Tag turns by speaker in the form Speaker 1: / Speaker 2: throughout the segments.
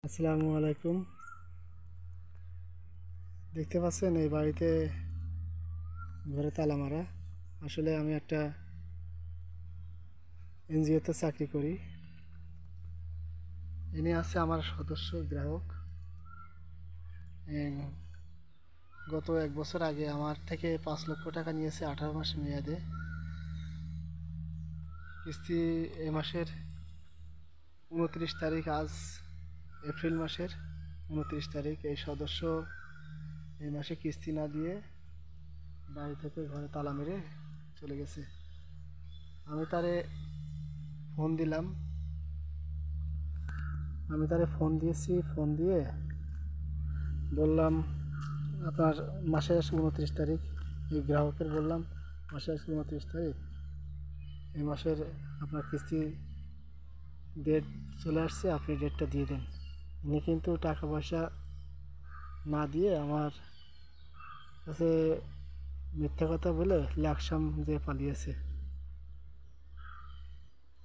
Speaker 1: আসসালামু আলাইকুম। দেখতে পাচ্ছেন এই বাড়িতে ঘরে তালা মারা। আসলে আমি একটা এনজিওতে চাকরি করি। ইনি আছে আমার সদস্য গ্রাহক। গত 1 বছর আগে আমার থেকে 5 লক্ষ টাকা নিয়েছে 18 মাস মেয়াদে। কিস্তি এ মাসের 29 তারিখ, আজ এপ্রিল মাসের 29 তারিখ। এই সদস্য এই মাসে কিস্তি না দিয়ে বাড়ি থেকে ঘরে তালা মেরে চলে গেছে। আমি তারে ফোন দিলাম, ফোন দিয়েছি। ফোন দিয়ে বললাম আপনার মাসের 29 তারিখ, এই গ্রাহকের বললাম মাসের 29 তারিখ, এই মাসের আপনার কিস্তি ডেট চলে আসছে, আপনি ডেটটা দিয়ে দেন। উনি কিন্তু টাকা পয়সা না দিয়ে আমার কাছে মিথ্যা কথা বলে লাকসাম দিয়ে পালিয়েছে।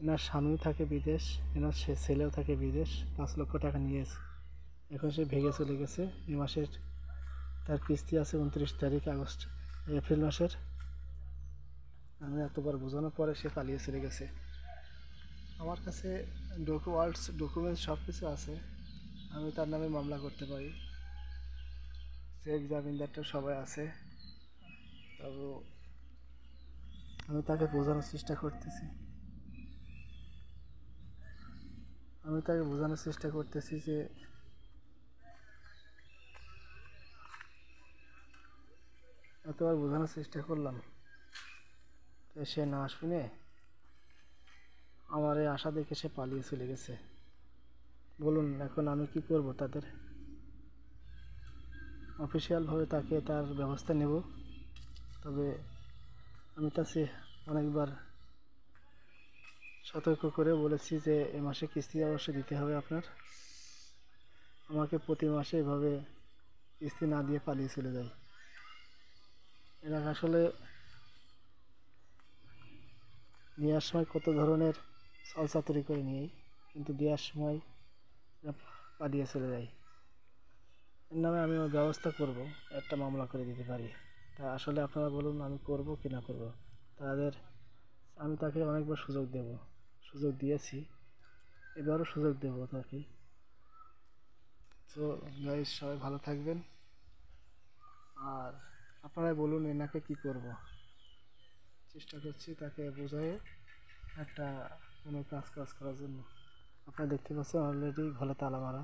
Speaker 1: এনার স্বামী থাকে বিদেশ, এনার ছেলেও থাকে বিদেশ। 5 লক্ষ টাকা নিয়েছে, এখন সে ভেগে চলে গেছে। এই মাসের তার কিস্তি আছে 29 তারিখ, এপ্রিল মাসের। আমি এতবার বোঝানোর পরে সে পালিয়ে চলে গেছে। আমার কাছে ডকুমেন্টস সব কিছু আছে, আমি তার নামে মামলা করতে পারি। চেক জামিনদারটা সবাই আছে। তবে আমি তাকে বোঝানোর চেষ্টা করতেছি যে এতবার বোঝানোর চেষ্টা করলাম, সে না শুনে আমার এই আশা দেখে সে পালিয়ে চলে গেছে। বলুন এখন আমি কি করব? তাদের অফিসিয়ালভাবে তাকে তার ব্যবস্থা নেব। তবে আমি তাকে অনেকবার সতর্ক করে বলেছি যে এ মাসে কিস্তি অবশ্যই দিতে হবে আপনার। আমাকে প্রতি মাসে এভাবে কিস্তি না দিয়ে পালিয়ে চলে যায়। এরা আসলে নেওয়ার সময় কত ধরনের ছলচাতুরি করে নিয়ে, কিন্তু দেওয়ার সময় এরা পালিয়ে চলে যায়। এর নামে আমি ওর ব্যবস্থা করব, একটা মামলা করে দিতে পারি। তা আসলে আপনারা বলুন আমি করব কি না করব। আমি তাকে অনেকবার সুযোগ দিয়েছি, এবারও সুযোগ দেব তাকে। তো গাইস, সবাই ভালো থাকবেন। আর আপনারাই বলুন এনাকে কি করব। চেষ্টা করছি তাকে বোঝায় একটা কোনো কাজ করার জন্য। আপনারা দেখতে পাচ্ছেন অলরেডি ঘরে তালা মারা।